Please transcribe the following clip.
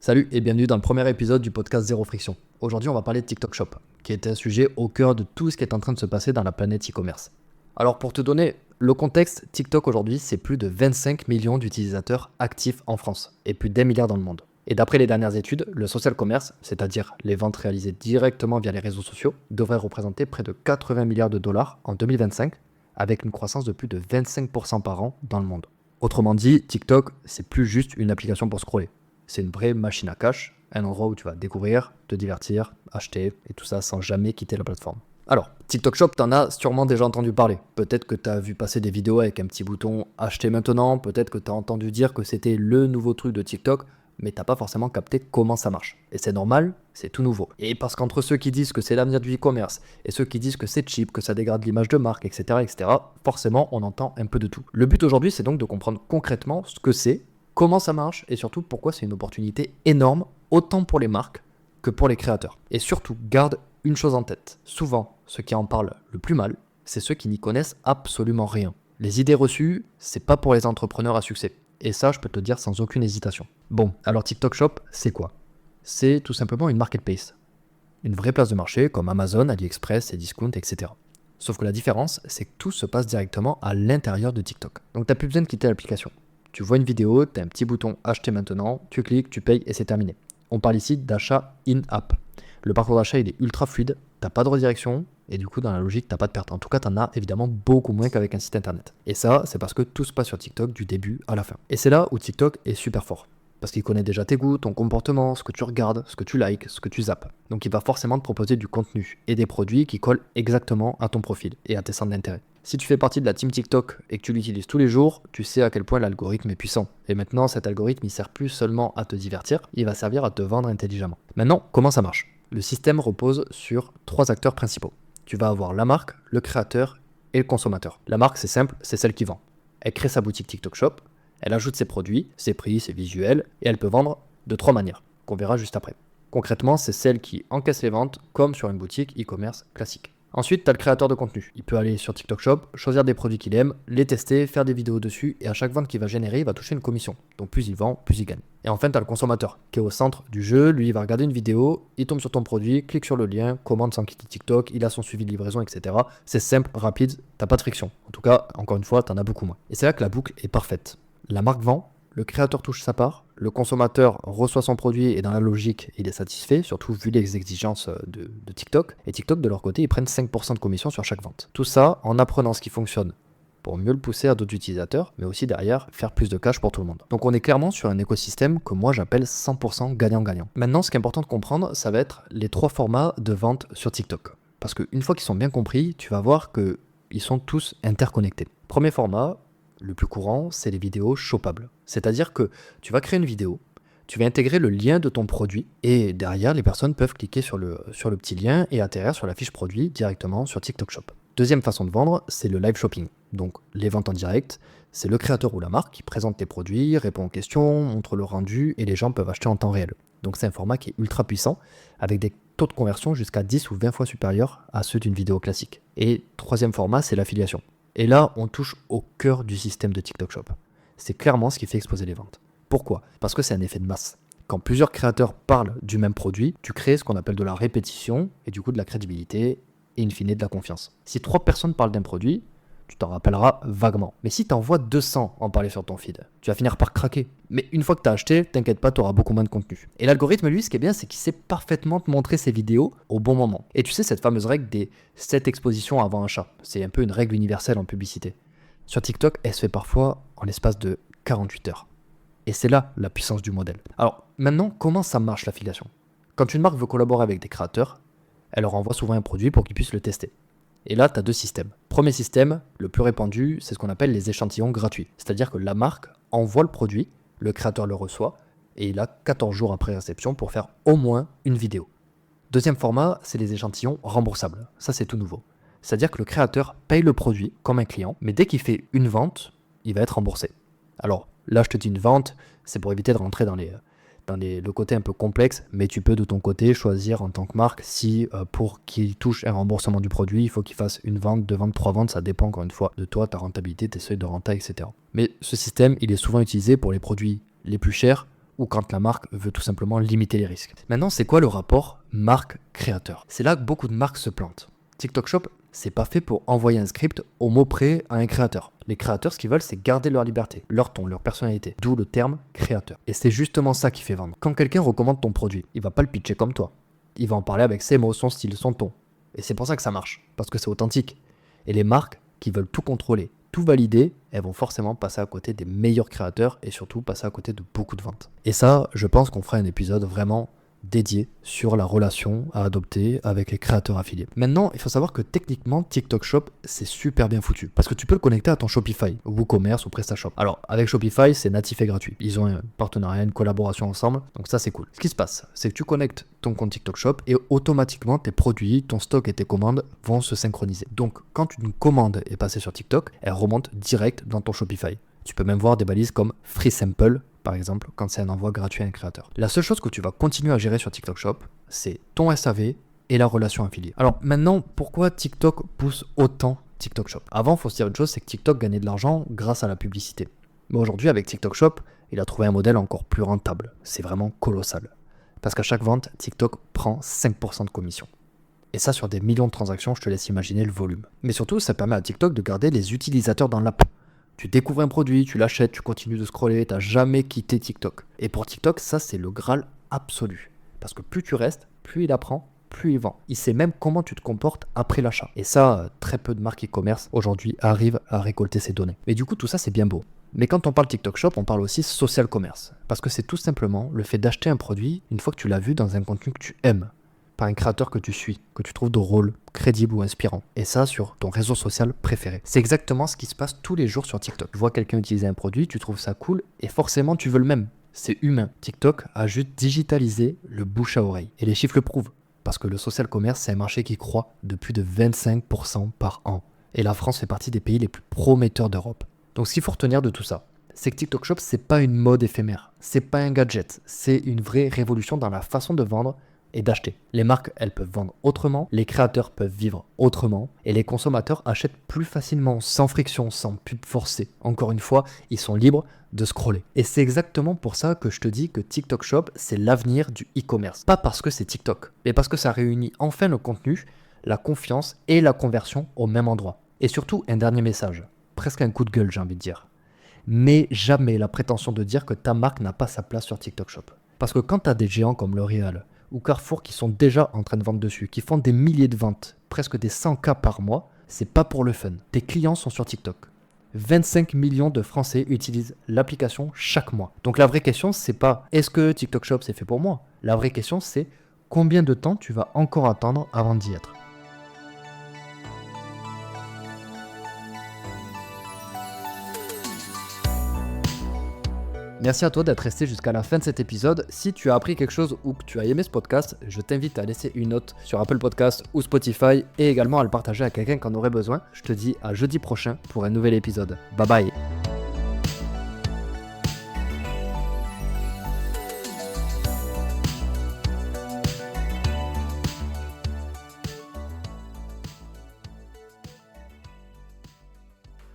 Salut et bienvenue dans le premier épisode du podcast Zéro Friction. Aujourd'hui, on va parler de TikTok Shop, qui est un sujet au cœur de tout ce qui est en train de se passer dans la planète e-commerce. Alors pour te donner le contexte, TikTok aujourd'hui, c'est plus de 25 millions d'utilisateurs actifs en France et plus d'1 milliard dans le monde. Et d'après les dernières études, le social commerce, c'est-à-dire les ventes réalisées directement via les réseaux sociaux, devrait représenter près de 80 milliards de dollars en 2025, avec une croissance de plus de 25% par an dans le monde. Autrement dit, TikTok, c'est plus juste une application pour scroller. C'est une vraie machine à cash, un endroit où tu vas découvrir, te divertir, acheter, et tout ça sans jamais quitter la plateforme. Alors, TikTok Shop, t'en as sûrement déjà entendu parler. Peut-être que t'as vu passer des vidéos avec un petit bouton « Acheter maintenant », peut-être que t'as entendu dire que c'était le nouveau truc de TikTok, mais t'as pas forcément capté comment ça marche. Et c'est normal, c'est tout nouveau. Et parce qu'entre ceux qui disent que c'est l'avenir du e-commerce, et ceux qui disent que c'est cheap, que ça dégrade l'image de marque, etc., forcément, on entend un peu de tout. Le but aujourd'hui, c'est donc de comprendre concrètement ce que c'est, comment ça marche et surtout pourquoi c'est une opportunité énorme, autant pour les marques que pour les créateurs. Et surtout, garde une chose en tête. Souvent, ceux qui en parlent le plus mal, c'est ceux qui n'y connaissent absolument rien. Les idées reçues, c'est pas pour les entrepreneurs à succès. Et ça, je peux te le dire sans aucune hésitation. Bon, alors TikTok Shop, c'est quoi ? C'est tout simplement une marketplace. Une vraie place de marché comme Amazon, AliExpress, Cdiscount, etc. Sauf que la différence, c'est que tout se passe directement à l'intérieur de TikTok. Donc t'as plus besoin de quitter l'application. Tu vois une vidéo, tu as un petit bouton acheter maintenant, tu cliques, tu payes et c'est terminé. On parle ici d'achat in-app. Le parcours d'achat il est ultra fluide, t'as pas de redirection et du coup dans la logique t'as pas de perte. En tout cas t'en as évidemment beaucoup moins qu'avec un site internet. Et ça c'est parce que tout se passe sur TikTok du début à la fin. Et c'est là où TikTok est super fort. Parce qu'il connaît déjà tes goûts, ton comportement, ce que tu regardes, ce que tu likes, ce que tu zappes. Donc il va forcément te proposer du contenu et des produits qui collent exactement à ton profil et à tes centres d'intérêt. Si tu fais partie de la team TikTok et que tu l'utilises tous les jours, tu sais à quel point l'algorithme est puissant. Et maintenant cet algorithme il sert plus seulement à te divertir, il va servir à te vendre intelligemment. Maintenant, comment ça marche ? Le système repose sur 3 acteurs principaux. Tu vas avoir la marque, le créateur et le consommateur. La marque c'est simple, c'est celle qui vend. Elle crée sa boutique TikTok Shop, elle ajoute ses produits, ses prix, ses visuels, et elle peut vendre de 3 manières, qu'on verra juste après. Concrètement, c'est celle qui encaisse les ventes, comme sur une boutique e-commerce classique. Ensuite, tu as le créateur de contenu. Il peut aller sur TikTok Shop, choisir des produits qu'il aime, les tester, faire des vidéos dessus, et à chaque vente qu'il va générer, il va toucher une commission. Donc plus il vend, plus il gagne. Et enfin, tu as le consommateur, qui est au centre du jeu. Lui, il va regarder une vidéo, il tombe sur ton produit, clique sur le lien, commande sans quitter TikTok, il a son suivi de livraison, etc. C'est simple, rapide, t'as pas de friction. En tout cas, encore une fois, t'en as beaucoup moins. Et c'est là que la boucle est parfaite. La marque vend, le créateur touche sa part, le consommateur reçoit son produit et dans la logique, il est satisfait, surtout vu les exigences de TikTok. Et TikTok, de leur côté, ils prennent 5% de commission sur chaque vente. Tout ça en apprenant ce qui fonctionne pour mieux le pousser à d'autres utilisateurs, mais aussi derrière, faire plus de cash pour tout le monde. Donc on est clairement sur un écosystème que moi j'appelle 100% gagnant-gagnant. Maintenant, ce qui est important de comprendre, ça va être les 3 formats de vente sur TikTok. Parce qu'une fois qu'ils sont bien compris, tu vas voir qu'ils sont tous interconnectés. Premier format, le plus courant, c'est les vidéos shoppables. C'est-à-dire que tu vas créer une vidéo, tu vas intégrer le lien de ton produit et derrière, les personnes peuvent cliquer sur le petit lien et atterrir sur la fiche produit directement sur TikTok Shop. Deuxième façon de vendre, c'est le live shopping. Donc les ventes en direct, c'est le créateur ou la marque qui présente les produits, répond aux questions, montre le rendu et les gens peuvent acheter en temps réel. Donc c'est un format qui est ultra puissant avec des taux de conversion jusqu'à 10 ou 20 fois supérieurs à ceux d'une vidéo classique. Et troisième format, c'est l'affiliation. Et là, on touche au cœur du système de TikTok Shop. C'est clairement ce qui fait exploser les ventes. Pourquoi ? Parce que c'est un effet de masse. Quand plusieurs créateurs parlent du même produit, tu crées ce qu'on appelle de la répétition et du coup de la crédibilité et in fine de la confiance. Si 3 personnes parlent d'un produit, tu t'en rappelleras vaguement. Mais si tu en vois 200 en parler sur ton feed, tu vas finir par craquer. Mais une fois que tu as acheté, t'inquiète pas, tu auras beaucoup moins de contenu. Et l'algorithme, lui, ce qui est bien, c'est qu'il sait parfaitement te montrer ses vidéos au bon moment. Et tu sais, cette fameuse règle des 7 expositions avant achat, c'est un peu une règle universelle en publicité. Sur TikTok, elle se fait parfois en l'espace de 48 heures. Et c'est là la puissance du modèle. Alors maintenant, comment ça marche l'affiliation ? Quand une marque veut collaborer avec des créateurs, elle leur envoie souvent un produit pour qu'ils puissent le tester. Et là, tu as 2 systèmes. Premier système, le plus répandu, c'est ce qu'on appelle les échantillons gratuits. C'est-à-dire que la marque envoie le produit, le créateur le reçoit, et il a 14 jours après réception pour faire au moins une vidéo. Deuxième format, c'est les échantillons remboursables. Ça, c'est tout nouveau. C'est-à-dire que le créateur paye le produit comme un client, mais dès qu'il fait une vente, il va être remboursé. Alors là, je te dis une vente, c'est pour éviter de rentrer dans le côté un peu complexe, mais tu peux de ton côté choisir en tant que marque si pour qu'il touche un remboursement du produit, il faut qu'il fasse une vente, 2 ventes, 3 ventes, ça dépend encore une fois de toi, ta rentabilité, tes seuils de renta, etc. Mais ce système, il est souvent utilisé pour les produits les plus chers, ou quand la marque veut tout simplement limiter les risques. Maintenant, c'est quoi le rapport marque-créateur? C'est là que beaucoup de marques se plantent. TikTok Shop, c'est pas fait pour envoyer un script au mot près à un créateur. Les créateurs, ce qu'ils veulent, c'est garder leur liberté, leur ton, leur personnalité. D'où le terme créateur. Et c'est justement ça qui fait vendre. Quand quelqu'un recommande ton produit, il va pas le pitcher comme toi. Il va en parler avec ses mots, son style, son ton. Et c'est pour ça que ça marche, parce que c'est authentique. Et les marques qui veulent tout contrôler, tout valider, elles vont forcément passer à côté des meilleurs créateurs et surtout passer à côté de beaucoup de ventes. Et ça, je pense qu'on fera un épisode vraiment dédié sur la relation à adopter avec les créateurs affiliés. Maintenant, il faut savoir que techniquement, TikTok Shop, c'est super bien foutu. Parce que tu peux le connecter à ton Shopify, WooCommerce ou PrestaShop. Alors, avec Shopify, c'est natif et gratuit. Ils ont un partenariat, une collaboration ensemble, donc ça c'est cool. Ce qui se passe, c'est que tu connectes ton compte TikTok Shop et automatiquement, tes produits, ton stock et tes commandes vont se synchroniser. Donc, quand une commande est passée sur TikTok, elle remonte direct dans ton Shopify. Tu peux même voir des balises comme Free Sample, par exemple, quand c'est un envoi gratuit à un créateur. La seule chose que tu vas continuer à gérer sur TikTok Shop, c'est ton SAV et la relation affiliée. Alors maintenant, pourquoi TikTok pousse autant TikTok Shop? Avant, il faut se dire une chose, c'est que TikTok gagnait de l'argent grâce à la publicité. Mais aujourd'hui, avec TikTok Shop, il a trouvé un modèle encore plus rentable. C'est vraiment colossal. Parce qu'à chaque vente, TikTok prend 5% de commission. Et ça, sur des millions de transactions, je te laisse imaginer le volume. Mais surtout, ça permet à TikTok de garder les utilisateurs dans l'app. Tu découvres un produit, tu l'achètes, tu continues de scroller, tu n'as jamais quitté TikTok. Et pour TikTok, ça c'est le Graal absolu. Parce que plus tu restes, plus il apprend, plus il vend. Il sait même comment tu te comportes après l'achat. Et ça, très peu de marques e-commerce aujourd'hui arrivent à récolter ces données. Mais du coup, tout ça c'est bien beau. Mais quand on parle TikTok Shop, on parle aussi social commerce. Parce que c'est tout simplement le fait d'acheter un produit une fois que tu l'as vu dans un contenu que tu aimes. Par un créateur que tu suis, que tu trouves drôle, crédible ou inspirant. Et ça sur ton réseau social préféré. C'est exactement ce qui se passe tous les jours sur TikTok. Tu vois quelqu'un utiliser un produit, tu trouves ça cool et forcément tu veux le même. C'est humain. TikTok a juste digitalisé le bouche à oreille. Et les chiffres le prouvent. Parce que le social commerce, c'est un marché qui croît de plus de 25% par an. Et la France fait partie des pays les plus prometteurs d'Europe. Donc ce qu'il faut retenir de tout ça, c'est que TikTok Shop, c'est pas une mode éphémère. C'est pas un gadget. C'est une vraie révolution dans la façon de vendre et d'acheter. Les marques, elles peuvent vendre autrement, les créateurs peuvent vivre autrement, et les consommateurs achètent plus facilement, sans friction, sans pub forcée. Encore une fois, ils sont libres de scroller. Et c'est exactement pour ça que je te dis que TikTok Shop, c'est l'avenir du e-commerce. Pas parce que c'est TikTok, mais parce que ça réunit enfin le contenu, la confiance et la conversion au même endroit. Et surtout, un dernier message, presque un coup de gueule, j'ai envie de dire. Mais jamais la prétention de dire que ta marque n'a pas sa place sur TikTok Shop. Parce que quand tu as des géants comme L'Oréal, ou Carrefour qui sont déjà en train de vendre dessus, qui font des milliers de ventes, presque des 100K par mois, c'est pas pour le fun. Tes clients sont sur TikTok. 25 millions de Français utilisent l'application chaque mois. Donc la vraie question, c'est pas est-ce que TikTok Shop c'est fait pour moi? La vraie question, c'est combien de temps tu vas encore attendre avant d'y être? Merci à toi d'être resté jusqu'à la fin de cet épisode. Si tu as appris quelque chose ou que tu as aimé ce podcast, je t'invite à laisser une note sur Apple Podcast ou Spotify et également à le partager à quelqu'un qui en aurait besoin. Je te dis à jeudi prochain pour un nouvel épisode. Bye bye.